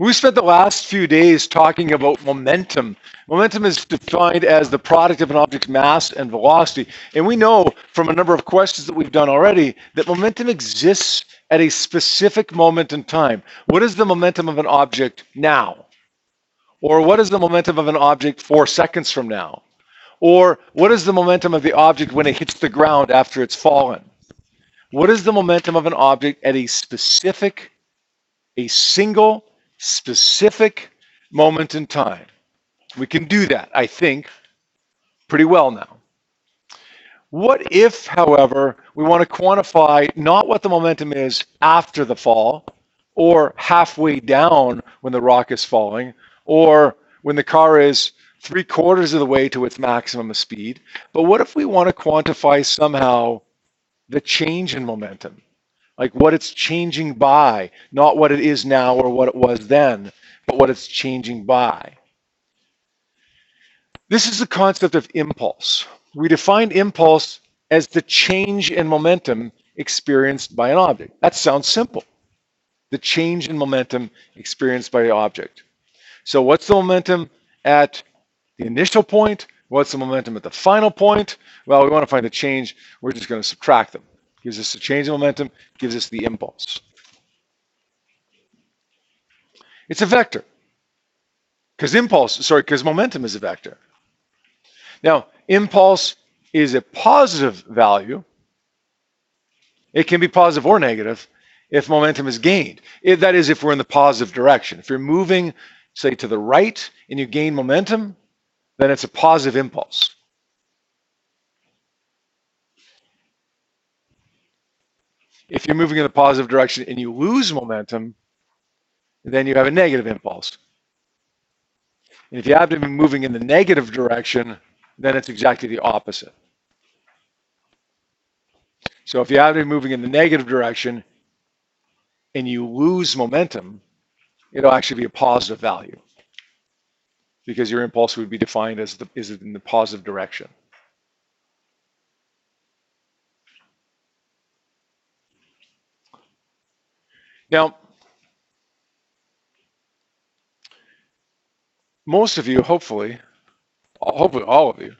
We spent the last few days talking about momentum. Momentum is defined as the product of an object's mass and velocity. And we know from a number of questions that we've done already that momentum exists at a specific moment in time. What is the momentum of an object now? Or what is the momentum of an object 4 seconds from now? Or what is the momentum of the object when it hits the ground after it's fallen? What is the momentum of an object at a single, specific moment in time? We can do that, I think, pretty well now. What if, however, we want to quantify not what the momentum is after the fall, or halfway down when the rock is falling, or when the car is 3/4 of the way to its maximum speed, but what if we want to quantify somehow the change in momentum? Like what it's changing by, not what it is now or what it was then, but what it's changing by. This is the concept of impulse. We define impulse as the change in momentum experienced by an object. That sounds simple. The change in momentum experienced by the object. So what's the momentum at the initial point? What's the momentum at the final point? Well, we want to find the change. We're just going to subtract them. Gives us the change in momentum, gives us the impulse. It's a vector. Because momentum is a vector. Now, impulse is a positive value. It can be positive or negative if momentum is gained. That is, if we're in the positive direction. If you're moving, say, to the right and you gain momentum, then it's a positive impulse. If you're moving in the positive direction and you lose momentum, then you have a negative impulse. And if you happen to be moving in the negative direction, then it's exactly the opposite. So if you happen to be moving in the negative direction and you lose momentum, it'll actually be a positive value because your impulse would be defined as is in the positive direction. Now, most of you, hopefully all of you,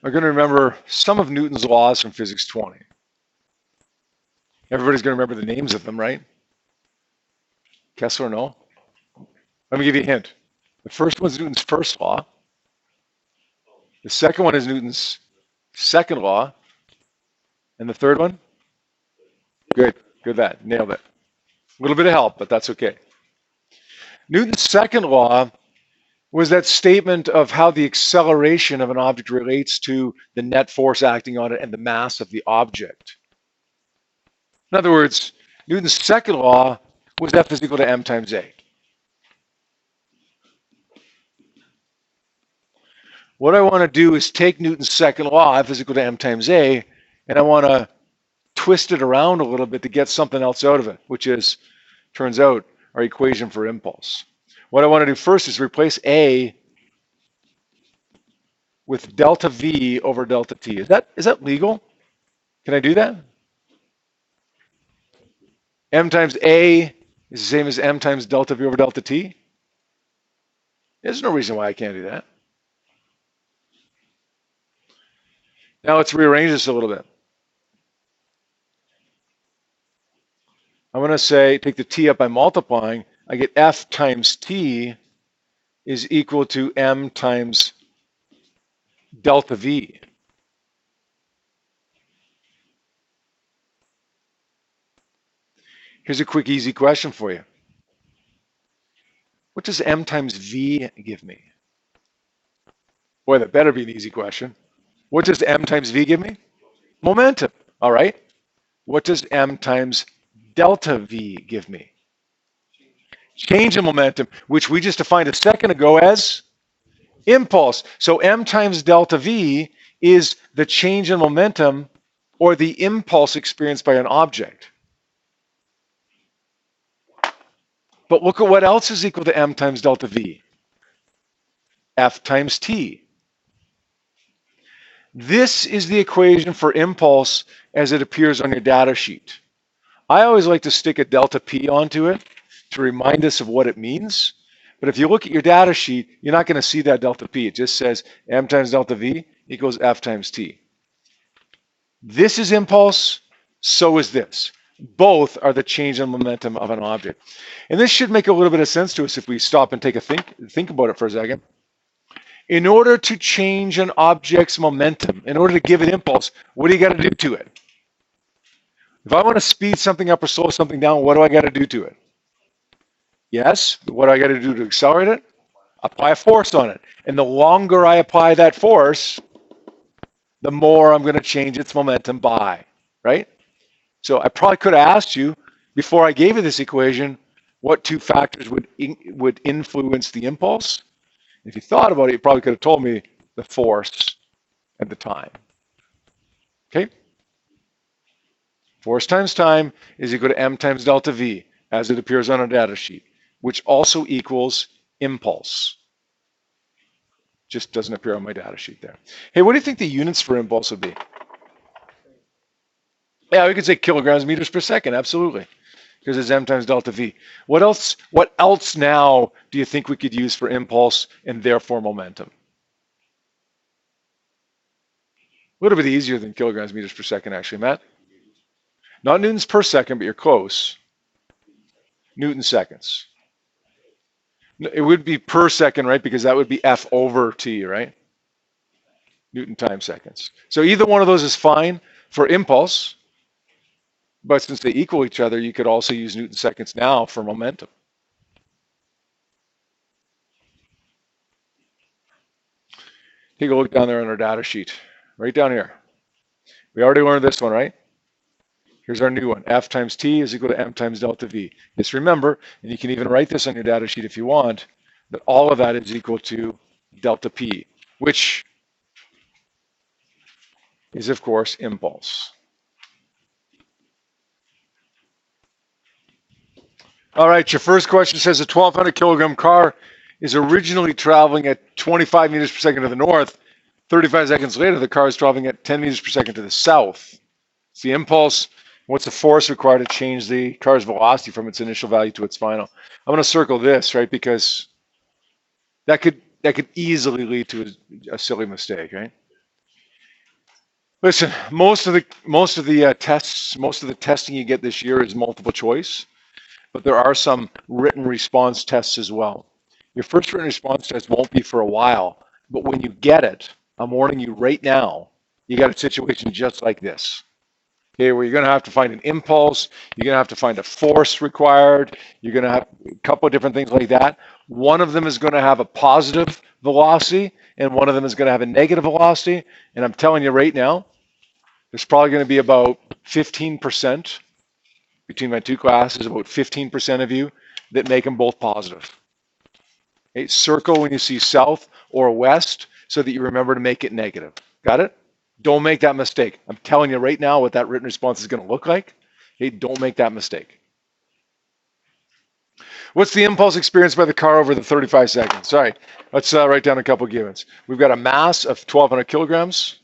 are going to remember some of Newton's laws from Physics 20. Everybody's going to remember the names of them, right? Kessler, no? Let me give you a hint. The first one's Newton's first law. The second one is Newton's second law. And the third one? Good that. Nailed it. A little bit of help, but that's okay. Newton's second law was that statement of how the acceleration of an object relates to the net force acting on it and the mass of the object. In other words, Newton's second law was F is equal to m times a. What I want to do is take Newton's second law, F is equal to m times a, and I want to twist it around a little bit to get something else out of it, which is, turns out, our equation for impulse. What I want to do first is replace A with delta V over delta T. Is that legal? Can I do that? M times A is the same as M times delta V over delta T? There's no reason why I can't do that. Now let's rearrange this a little bit. I'm going to say, take the T up by multiplying. I get F times T is equal to M times delta V. Here's a quick, easy question for you. What does M times V give me? Boy, that better be an easy question. What does M times V give me? Momentum. All right. What does M times delta V give me? Change in momentum, which we just defined a second ago as impulse. So M times delta V is the change in momentum or the impulse experienced by an object. But look at what else is equal to M times delta V. F times T. This is the equation for impulse as it appears on your data sheet. I always like to stick a delta P onto it to remind us of what it means. But if you look at your data sheet, you're not going to see that delta P. It just says m times delta V equals F times T. This is impulse, so is this. Both are the change in momentum of an object. And this should make a little bit of sense to us if we stop and take a think about it for a second. In order to change an object's momentum, in order to give it impulse, what do you got to do to it? If I want to speed something up or slow something down, what do I got to do to it? Yes, but what do I got to do to accelerate it? Apply a force on it. And the longer I apply that force, the more I'm going to change its momentum by, right? So I probably could have asked you, before I gave you this equation, what two factors would influence the impulse? If you thought about it, you probably could have told me the force and the time. Okay? Force times time is equal to m times delta V, as it appears on our data sheet, which also equals impulse. Just doesn't appear on my data sheet there. Hey, what do you think the units for impulse would be? Yeah, we could say kilograms meters per second, absolutely, because it's m times delta V. What else now do you think we could use for impulse and therefore momentum? A little bit easier than kilograms meters per second, actually, Matt. Not newtons per second, but you're close. Newton seconds. It would be per second, right? Because that would be F over T, right? Newton times seconds. So either one of those is fine for impulse, but since they equal each other, you could also use Newton seconds now for momentum. Take a look down there on our data sheet, right down here. We already learned this one, right? Here's our new one. F times T is equal to m times delta V. Just remember, and you can even write this on your data sheet if you want, that all of that is equal to delta P, which is, of course, impulse. All right, your first question says a 1,200 kilogram car is originally traveling at 25 meters per second to the north. 35 seconds later, the car is traveling at 10 meters per second to the south. It's the impulse. What's the force required to change the car's velocity from its initial value to its final? I'm going to circle this, right, because that could easily lead to a silly mistake, right? Listen, most of the testing you get this year is multiple choice, but there are some written response tests as well. Your first written response test won't be for a while, but when you get it, I'm warning you right now, you got a situation just like this. Okay, where you're going to have to find an impulse, you're going to have to find a force required, you're going to have a couple of different things like that. One of them is going to have a positive velocity, and one of them is going to have a negative velocity. And I'm telling you right now, there's probably going to be about 15% between my two classes, about 15% of you that make them both positive. Okay, circle when you see south or west so that you remember to make it negative. Got it? Don't make that mistake. I'm telling you right now what that written response is going to look like. Okay, don't make that mistake. What's the impulse experienced by the car over the 35 seconds? Sorry, let's write down a couple of givens. We've got a mass of 1,200 kilograms.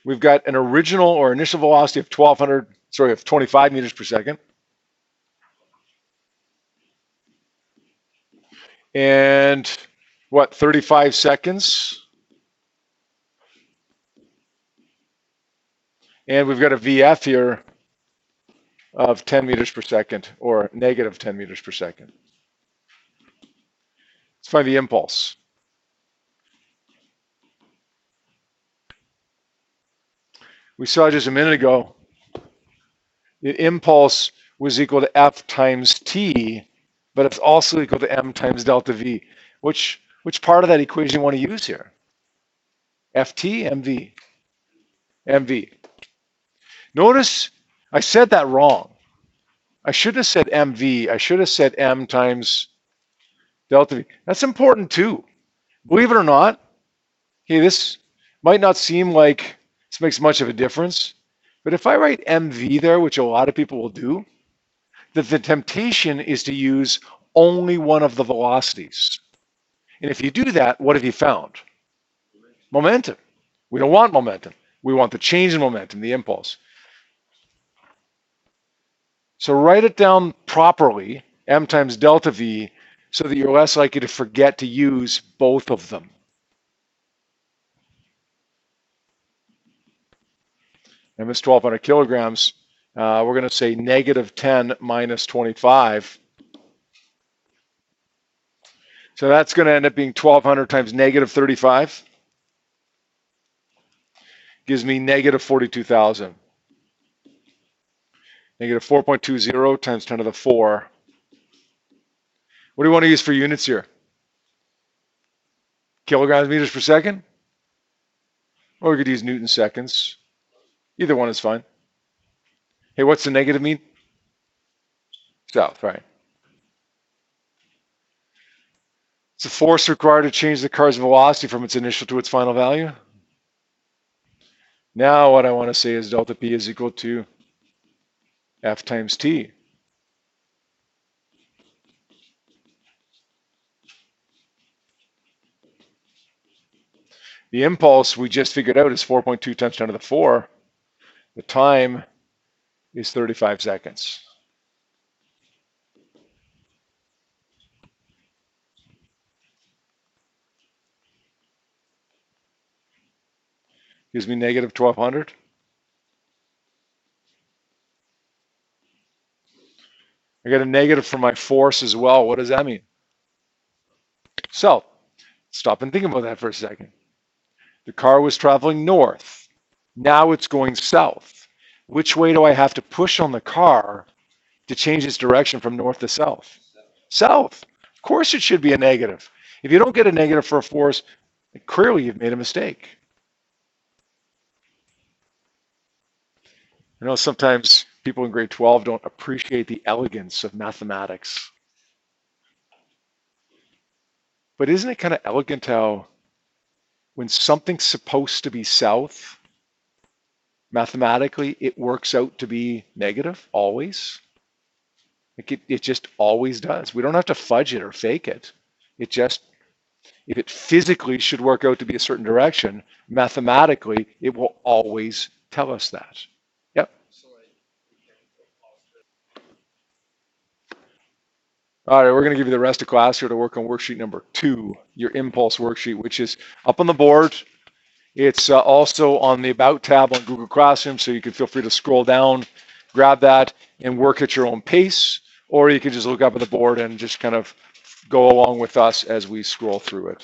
We've got an original or initial velocity of 25 meters per second. And what, 35 seconds? And we've got a VF here of 10 meters per second, or negative 10 meters per second. Let's find the impulse. We saw just a minute ago, the impulse was equal to F times T, but it's also equal to M times delta V. Which part of that equation you want to use here? FT, MV? MV. Notice I said that wrong. I should have said MV. I should have said M times delta V. That's important too. Believe it or not, okay, this might not seem like this makes much of a difference, but if I write MV there, which a lot of people will do, that the temptation is to use only one of the velocities. And if you do that, what have you found? Momentum. We don't want momentum. We want the change in momentum, the impulse. So write it down properly m times delta v, so that you're less likely to forget to use both of them. M is 1,200 kilograms. We're going to say negative 10 minus 25. So that's going to end up being 1,200 times negative 35. Gives me negative 42,000. Negative 4.20 times 10 to the 4. What do you want to use for units here? Kilograms meters per second? Or we could use Newton seconds. Either one is fine. Hey, what's the negative mean? South, right. It's the force required to change the car's velocity from its initial to its final value. Now what I want to say is delta P is equal to F times T. The impulse we just figured out is 4.2 times 10 to the 4. The time is 35 seconds. Gives me negative 1,200. I got a negative for my force as well. What does that mean? So, stop and think about that for a second. The car was traveling north. Now it's going south. Which way do I have to push on the car to change its direction from north to south? South. Of course it should be a negative. If you don't get a negative for a force, clearly you've made a mistake. I know sometimes people in grade 12 don't appreciate the elegance of mathematics. But isn't it kind of elegant how when something's supposed to be south, mathematically it works out to be negative always? Like it just always does. We don't have to fudge it or fake it. It just, if it physically should work out to be a certain direction, mathematically it will always tell us that. Yep. All right, we're going to give you the rest of class here to work on worksheet number 2, your impulse worksheet, which is up on the board. It's also on the About tab on Google Classroom, so you can feel free to scroll down, grab that, and work at your own pace, or you can just look up at the board and just kind of go along with us as we scroll through it.